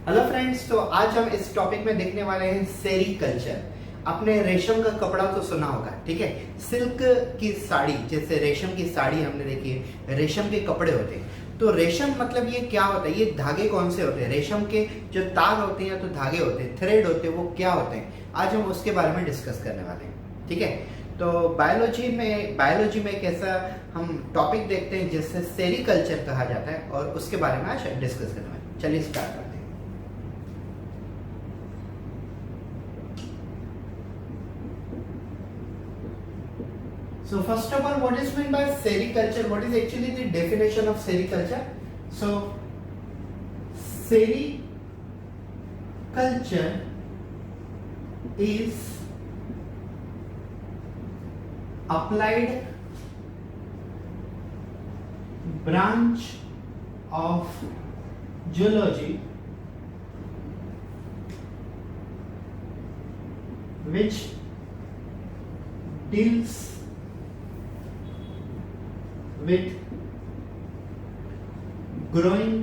Hello friends, तो आज हम इस टॉपिक में देखने वाले हैं सेरीकल्चर। आपने रेशम का कपड़ा तो सुना होगा, ठीक है। सिल्क की साड़ी, जैसे रेशम की साड़ी हमने देखी है, रेशम के कपड़े होते हैं। तो रेशम मतलब ये क्या होता है, ये धागे कौन से होते हैं, रेशम के जो तार होते हैं या तो धागे होते हैं, थ्रेड होते हैं, वो क्या होते हैं, आज हम उसके बारे में डिस्कस करने वाले हैं, ठीक है। तो बायोलॉजी में एक ऐसा हम टॉपिक देखते हैं जिससे सेरीकल्चर कहा जाता है, और उसके बारे में आज डिस्कस करने वाले हैं। चलिए स्टार्ट करते हैं। So first of all, what is meant by sericulture? What is actually the definition of sericulture? So sericulture is applied branch of zoology which deals with growing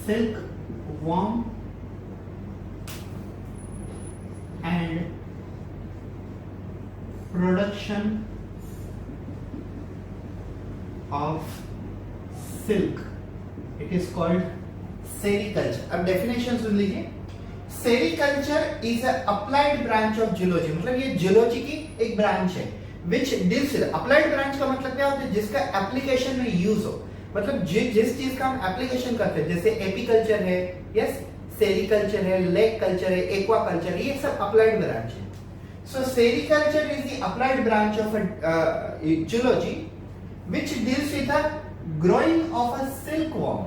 silkworm and production of silk. It is called sericulture. अब definition सुन लीजिए। Sericulture is applied branch of zoology, मतलब ये zoology की एक branch है which deals with. Applied branch का मतलब क्या होता है, जिसका एप्लीकेशन में यूज हो, मतलब जिस चीज का हम एप्लीकेशन करते हैं, जैसे एपीकल्चर है, यस, सेरीकल्चर है, लेक कल्चर है, एक्वाकल्चर है, ये सब अप्लाइड ब्रांच है। So sericulture is the applied branch of zoology which deals with the growing of a silkworm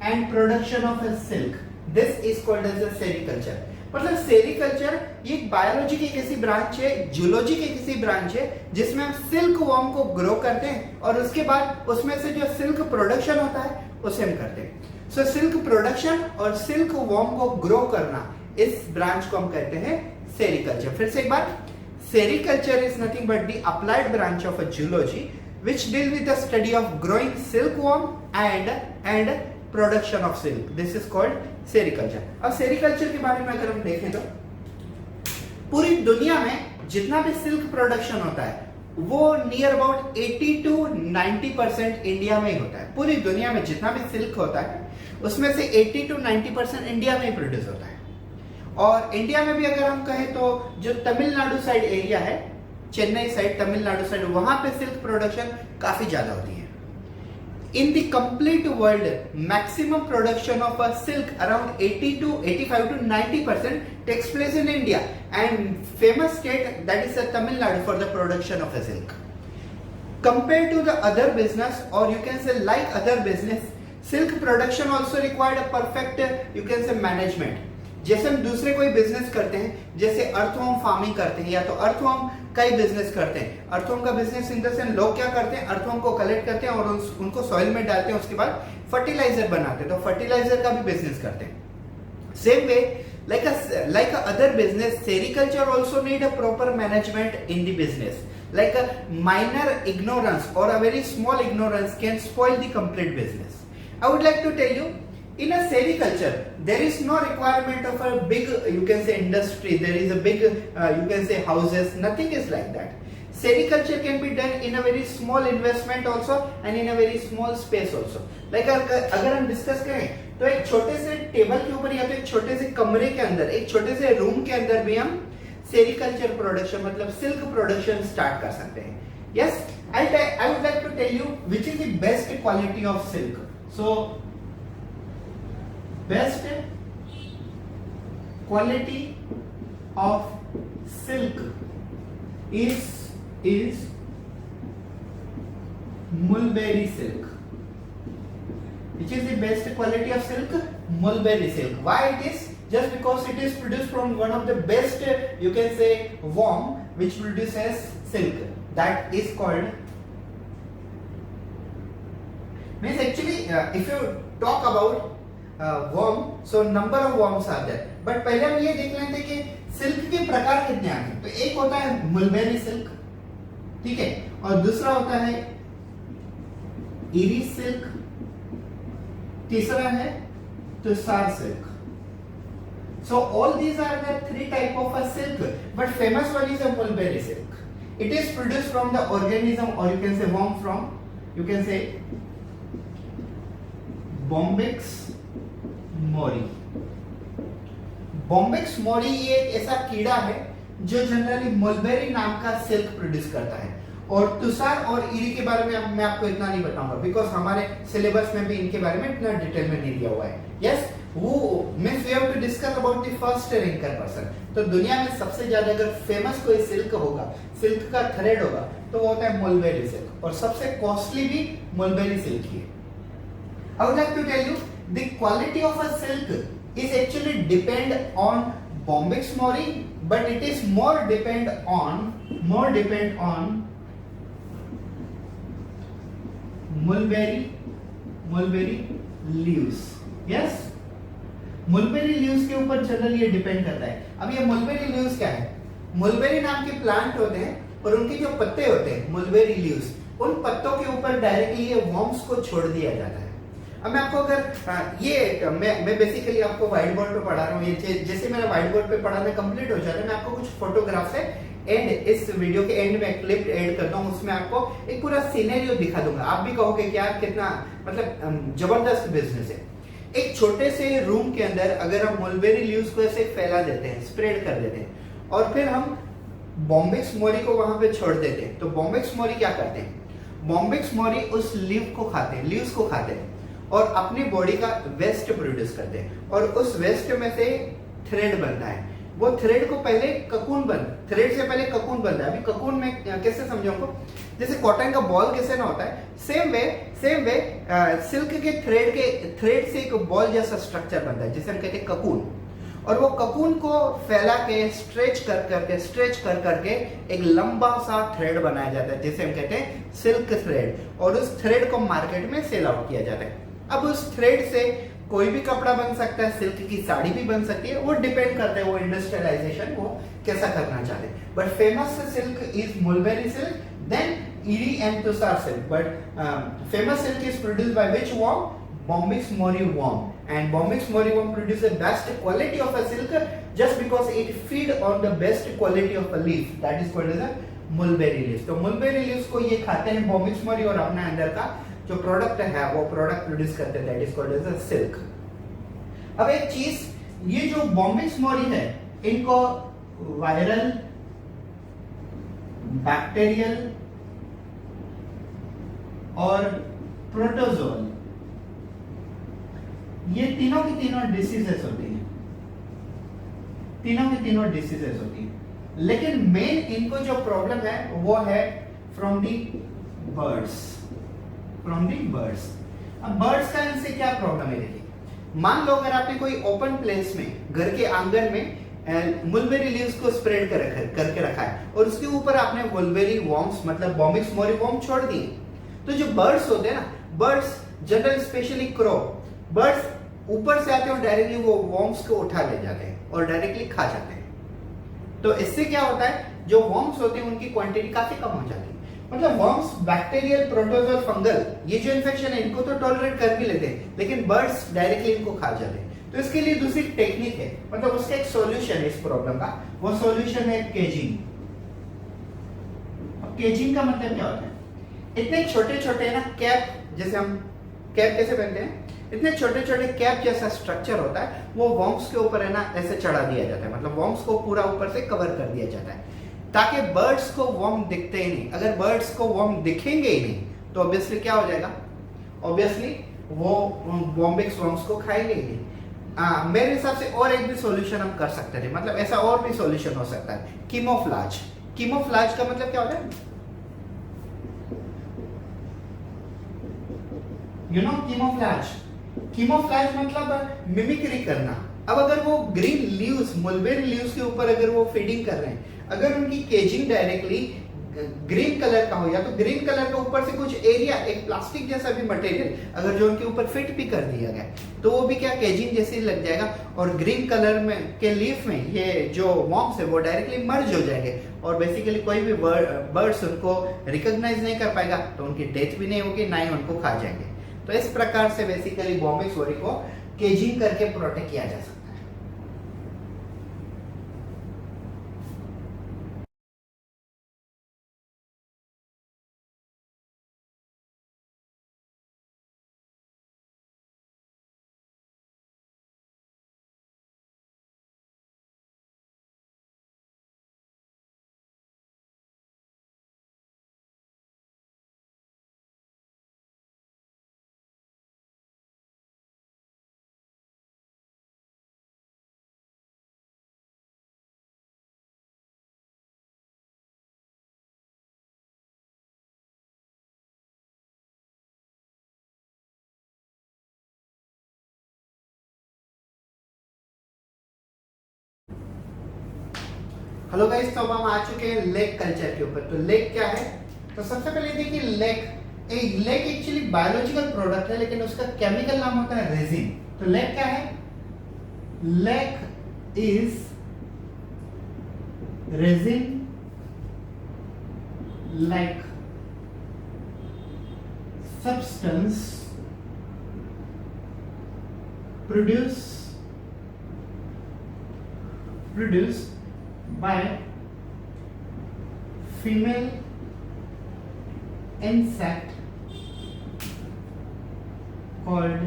and production of a silk. This is called as a sericulture. मतलब sericulture ये biology की किसी branch है, zoology की किसी branch है, जिसमें हम सिल्क वॉर्म को ग्रो करते हैं और उसके बाद उसमें से जो सिल्क प्रोडक्शन होता है उसे हम करते हैं। सो सिल्क प्रोडक्शन और सिल्क वॉर्म को ग्रो करना, इस ब्रांच को हम कहते हैं सेरीकल्चर। फिर से एक बार, sericulture is nothing but the applied branch of a zoology which deal with the study of growing silkworm and production of silk. This is called sericulture. अब sericulture के बारे में अगर हम देखें तो पूरी दुनिया में जितना भी सिल्क प्रोडक्शन होता है वो नियर अबाउट 80 to 90% इंडिया में ही होता है। पूरी दुनिया में जितना भी सिल्क होता है उसमें से 80 to 90% इंडिया में ही प्रोड्यूस होता है। और इंडिया में भी अगर हम कहें तो जो तमिलनाडु साइड एरिया है, चेन्नई साइड, तमिलनाडु साइड, वहां पे सिल्क प्रोडक्शन काफी ज्यादा होती है। In the complete world maximum production of a silk around 85 to 90% takes place in India and famous state that is Tamil Nadu for the production of a silk. Compared to the other business, or you can say like other business, silk production also required a perfect, you can say, management. जैसे हम दूसरे कोई business करते हैं, जैसे earthworm farming करते हैं या तो अर्थवॉर्म का ही बिजनेस करते हैं। अर्थवॉर्म का बिजनेस इन द सेंस लोग क्या करते हैं, अर्थवॉर्म को कलेक्ट करते हैं और उनको सॉइल में डालते हैं, उसके बाद फर्टिलाइजर बनाते हैं, तो फर्टिलाइजर का भी बिजनेस करते हैं। Same way like a other business, sericulture also need a proper management in the business. Like a minor ignorance or a very small ignorance can spoil the complete business. I would like to tell you, in a sericulture there is no requirement of a big, you can say, industry. There is a big, you can say, houses. Nothing is like that. Sericulture can be done in a very small investment also and in a very small space also. Like अगर हम discuss करें तो एक छोटे से table के ऊपर या तो एक छोटे से कमरे के अंदर, एक छोटे से रूम के अंदर भी हम सेरीकल्चर प्रोडक्शन मतलब सिल्क प्रोडक्शन स्टार्ट कर सकते हैं। Yes, I would like to tell you which is the best quality of silk. So best quality of silk is mulberry silk. Which is the best quality of silk? Mulberry silk. Why it is? Just because it is produced from one of the best, you can say, worm which produces silk. That is called, means actually if you talk about worm, so number of worms are there, but पहले हम ये देख लेते हैं कि silk के प्रकार कितने आते हैं। तो एक होता है मलबेरी सिल्क, ठीक है, और दूसरा होता है इरी सिल्क, तीसरा है Tushar silk. So all these are the three type of a silk, but famous one is a mulberry silk. It is produced from the organism, or you can say worm from, you can say Bombyx mori. Bombyx mori ये एक ऐसा कीड़ा है जो generally mulberry नाम का silk produce करता है. और तुषार और इरी के बारे में मैं आपको इतना नहीं बताऊंगा, बिकॉज हमारे सिलेबस में भी इनके बारे में इतना डिटेल में नहीं दिया हुआ है. यस, वो means we have to discuss about the first ranker person. तो दुनिया में सबसे ज्यादा अगर फेमस कोई सिल्क होगा, सिल्क का थ्रेड होगा, तो वो होता है मलबेरी सिल्क, और सबसे कॉस्टली भी मलबेरी सिल्क ही है. I would like to tell you the quality of a silk is actually depend on Bombyx mori, but it is more depend on mulberry leaves. Yes, mulberry leaves के ऊपर general ये depend करता है. अब ये mulberry leaves क्या है? mulberry नाम के प्लांट होते हैं और उनके जो पत्ते होते हैं mulberry leaves, उन पत्तों के ऊपर डायरेक्टली ये worms को छोड़ दिया जाता है. अब मैं आपको अगर ये मैं बेसिकली आपको व्हाइट बोर्ड पे पढ़ा रहा हूँ, ये जैसे मेरा व्हाइट बोर्ड पे पढ़ाना कंप्लीट हो जाता है, मैं आपको कुछ फोटोग्राफ से एंड इस वीडियो के एंड में क्लिप ऐड करता हूँ, उसमें आपको एक पूरा सिनेरियो दिखा दूंगा. आप भी कहोगे कि यार कितना मतलब जबरदस्त बिजनेस है. एक छोटे से रूम के अंदर अगर हम मलबेरी लीव्स को ऐसे फैला देते हैं, स्प्रेड कर देते हैं, और फिर हम Bombyx mori को वहां पे छोड़ देते हैं, तो Bombyx mori क्या करते हैं? Bombyx mori उस लीव को खाते हैं, लीव्स को खाते हैं और अपनी बॉडी का वेस्ट प्रोड्यूस करते हैं, और उस वेस्ट में से थ्रेड बनता है. वो थ्रेड को पहले थ्रेड से पहले ककून बनता है. अभी ककून में कैसे समझाऊं, जैसे कॉटन का बॉल कैसे ना होता है, सेम वे सिल्क के थ्रेड से एक बॉल जैसा स्ट्रक्चर बनता है, जिसे हम कहते हैं ककून. और वो ककून को फैला के स्ट्रेच कर करके एक लंबा सा थ्रेड बनाया जाता है, जिसे हम कहते हैं सिल्क थ्रेड, और उस थ्रेड को मार्केट में सेल आउट किया जाता है. अब उस थ्रेड से कोई भी कपड़ा बन सकता है, सिल्क की साड़ी भी बन सकती है, वो डिपेंड करता है वो इंडस्ट्रियलाइजेशन वो कैसा करना चाहते हैं. But famous silk is mulberry silk, then eri and tussar silk. But famous silk is produced by which worm? Bombyx mori worm. And Bombyx mori worm produces the best quality of a silk just because it feed on the best quality of a leaf, that is called as a mulberry leaves. तो mulberry leaves को ये खाते हैं Bombyx mori और अपने अंदर का जो प्रोडक्ट है वो प्रोडक्ट प्रोड्यूस करते हैं, that is called as a silk. अब एक चीज, ये जो Bombyx mori है, इनको वायरल, बैक्टीरियल और प्रोटोजोल, ये तीनों की तीनों डिसीजेस होती हैं, लेकिन मेन इनको जो प्रॉब्लम है वो है फ्रॉम दी बर्ड्स. अब बर्ड्स का इनसे क्या प्रॉब्लम है? देखिए, मान लो अगर आपने कोई ओपन प्लेस में, घर के आंगन में मलबेरी लीव्स को स्प्रेड करके रखा है, और उसके ऊपर आपने मलबेरी वर्म्स मतलब Bombyx mori वर्म छोड़ दिए, तो जो बर्ड्स होते हैं ना, birds general specially crow birds ऊपर से आते हैं और डायरेक्टली वो वर्म्स को उठा ले जाते हैं और डायरेक्टली खा जाते हैं. तो इससे क्या होता है, जो वर्म्स होते हैं उनकी क्वांटिटी काफी कम हो जाती है. मतलब वर्म्स, बैक्टीरियल, प्रोटोजोल, फंगल, ये जो इन्फेक्शन है इनको तो टॉलरेट कर भी लेते हैं, लेकिन बर्ड्स डायरेक्टली इनको खा जाते हैं. तो इसके लिए दूसरी टेक्निक है, मतलब उसका एक सॉल्यूशन है इस प्रॉब्लम का. वो सॉल्यूशन है केजिंग. अब केजिंग का मतलब क्या होता है? इतने छोटे छोटे ना कैप, जैसे हम कैप कैसे पहनते हैं, इतने छोटे छोटे कैप जैसा स्ट्रक्चर होता है, वो वर्म्स के ऊपर है ना ऐसे चढ़ा दिया जाता है, मतलब वर्म्स को पूरा ऊपर से कवर कर दिया जाता है, ताकि बर्ड्स को वर्म दिखते ही नहीं. अगर बर्ड्स को वर्म दिखेंगे ही नहीं तो ऑब्वियसली क्या हो जाएगा? ऑब्वियसली वो Bombyx वर्म्स को खाएंगे ही नहीं. मेरे हिसाब से और एक भी सॉल्यूशन हम कर सकते थे, मतलब ऐसा और भी सॉल्यूशन हो सकता है, कीमोफ्लाज. कीमोफ्लाज का मतलब क्या होता है? यू नो कीमोफ्लाज मतलब मिमिक्री करना. अब अगर वो ग्रीन लीव्स, मलबेरी लीव्स के ऊपर अगर वो फीडिंग कर रहे हैं, अगर उनकी केजिंग डायरेक्टली ग्रीन कलर का हो, या तो ग्रीन कलर का ऊपर से कुछ एरिया, एक प्लास्टिक जैसा भी मटेरियल अगर जो उनके ऊपर फिट भी कर दिया गया तो वो भी क्या केजिंग जैसे लग जाएगा, और ग्रीन कलर में के लीफ में ये जो मॉम्स है वो डायरेक्टली मर्ज हो जाएंगे, और बेसिकली कोई भी बर्ड्स उनको रिकॉग्नाइज नहीं कर पाएगा, तो उनकी डेथ भी नहीं होगी, ना ही उनको खा जाएंगे। तो इस प्रकार से बेसिकली बॉम्बे सोरी को केजिंग करके प्रोटेक्ट किया जा सकता है। हेलो गाइस, तो अब हम आ चुके हैं लेक कल्चर के ऊपर। तो लेक क्या है? तो सबसे पहले देखिए, लेक एक्चुअली बायोलॉजिकल प्रोडक्ट है, लेकिन उसका केमिकल नाम होता है रेजिन। तो लेक क्या है? Lake is resin like substance produced by female insect called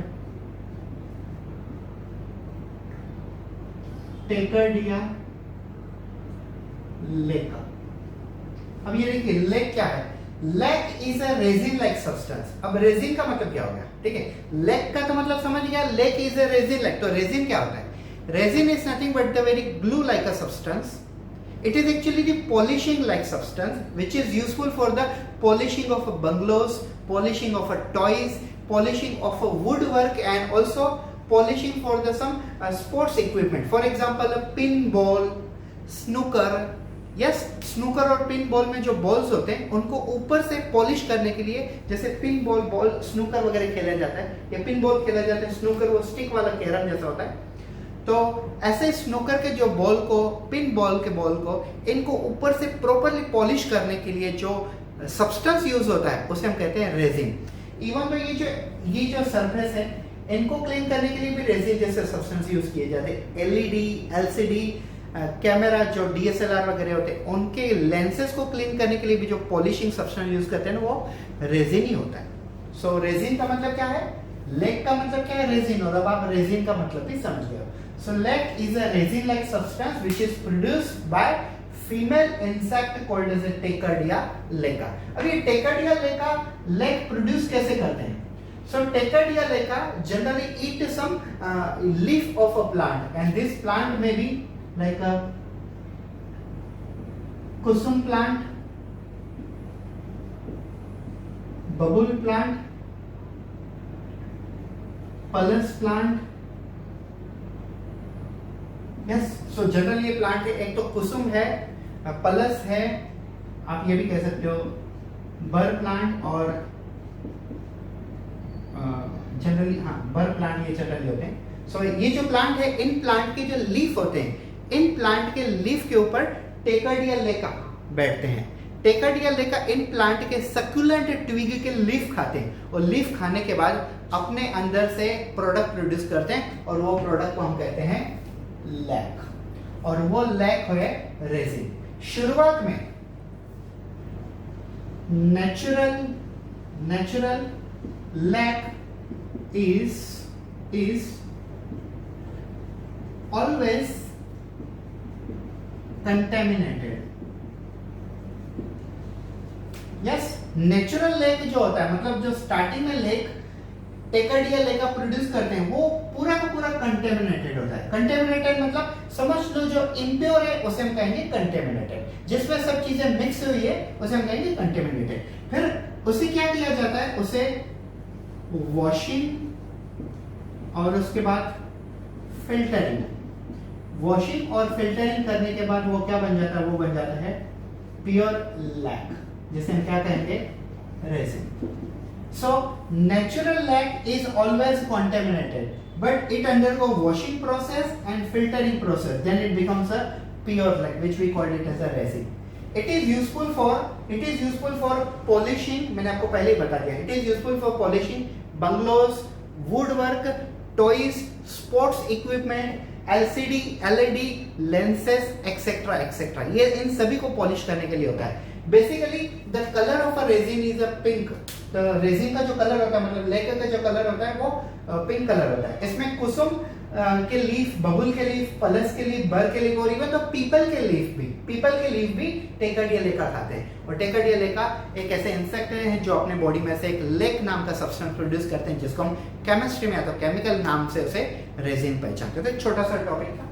Takardia leca। अब ये देखिए, लेक क्या है? Lake is a resin like substance. अब रेजिन का मतलब क्या हो गया? ठीक है, लेक का तो मतलब समझ गया, lake is a resin like. तो रेजिन क्या होता है? Resin is nothing but the very glue like a substance. It is actually the polishing like substance which is useful for the polishing of bungalows, polishing of toys, polishing of woodwork, and also polishing for the some sports equipment. For example, a pinball, snooker. Yes, snooker और pinball में जो balls होते हैं उनको ऊपर से polish करने के लिए, जैसे pinball बॉल snooker वगैरह खेला जाता है या pinball खेला जाता है, snooker वो stick वाला कैरम जैसा होता है। तो ऐसे स्नूकर के जो बॉल को, पिन बॉल के बॉल को, इनको ऊपर से प्रॉपरली पॉलिश करने के लिए जो सब्सटेंस यूज होता है उसे हम कहते हैं रेजिन। इवन तो ये जो सरफेस है, इनको क्लीन करने के लिए भी रेजिन जैसे सब्सटेंस यूज किए जाते हैं। एलईडी, एलसीडी कैमरा जो डीएसएलआर वगैरह होते हैं, उनके लेंसेज को क्लीन करने के लिए भी जो पॉलिशिंग सब्सटेंस यूज करते हैं ना, वो रेजिन ही होता है। सो रेजिन का मतलब क्या है? लेक का मतलब क्या है? रेजिन। और अब आप रेजिन का मतलब भी समझ गए हो। So lead is a resin-like substance which is produced by female insect called as a Takardia leca। अब ये Takardia leca lead produce कैसे करते हैं? So Takardia leca generally eat some leaf of a plant, and this plant may be like a kusum plant, bubble plant, pulse plant। Yes, so generally ये plant है, एक तो कुसुम है, plus है, आप ये भी कह सकते हो बर प्लांट, और जनरली बर प्लांट ये जनरली होते हैं। सो ये जो प्लांट है, इन प्लांट के जो लीफ होते हैं, इन प्लांट के लीफ के ऊपर टेकार्डिया लेका बैठते हैं। टेकार्डिया लेका इन प्लांट के सक्यूलेंट ट्विग के लीफ खाते हैं, और लीफ खाने के बाद अपने अंदर से प्रोडक्ट प्रोड्यूस करते हैं, और वो प्रोडक्ट को हम कहते हैं लैक, और वो लैक है रेजिन। शुरुआत में natural lac is always contaminated. Yes, natural lac जो होता है, मतलब जो स्टार्टिंग में लेक टेकार्डिया लेका प्रोड्यूस करते हैं, वो पूरा का पूरा कंटेमिनेटेड होता है। कंटेमिनेटेड मतलब समझ लो जो इम्प्योर है उसे हम कहेंगे कंटेमिनेटेड, जिसमें सब चीजें मिक्स हुई है उसे हम कहेंगे कंटेमिनेटेड। फिर उसे क्या किया जाता है? उसे वॉशिंग और उसके बाद फिल्टरिंग। वॉशिंग और फिल्टरिंग करने के बाद वो क्या बन जाता है? वो बन जाता है प्योर लैक, जिसे हम क्या कहेंगे, resin. So natural lac is always contaminated, but it undergo washing process and filtering process, then it becomes a pure lac, which we call it as a resin. It is useful for polishing. मैंने आपको पहले ही बता दिया. It is useful for polishing bungalows, woodwork, toys, sports equipment, LCD, LED, lenses, etc. etc. ये इन सभी को polish करने के लिए होता है. Basically the colour of a resin is a pink. Resin का जो कलर होता है, मतलब लेकर का जो कलर होता है वो पिंक कलर होता है. इसमें कुसुम के लीफ, बबुल के लीफ, पलस के लीफ, बर के लीफ और इवन तो पीपल के लीफ भी टेकाडिया लेका खाते हैं. और टेकाडिया लेका एक ऐसे इंसेक्ट है जो अपने बॉडी में से एक लेक नाम का सब्सटेंस प्रोड्यूस करते हैं, जिसको हम केमिस्ट्री में या तो केमिकल नाम से उसे रेजिन पहचानते हैं. तो एक छोटा सा टॉपिक था.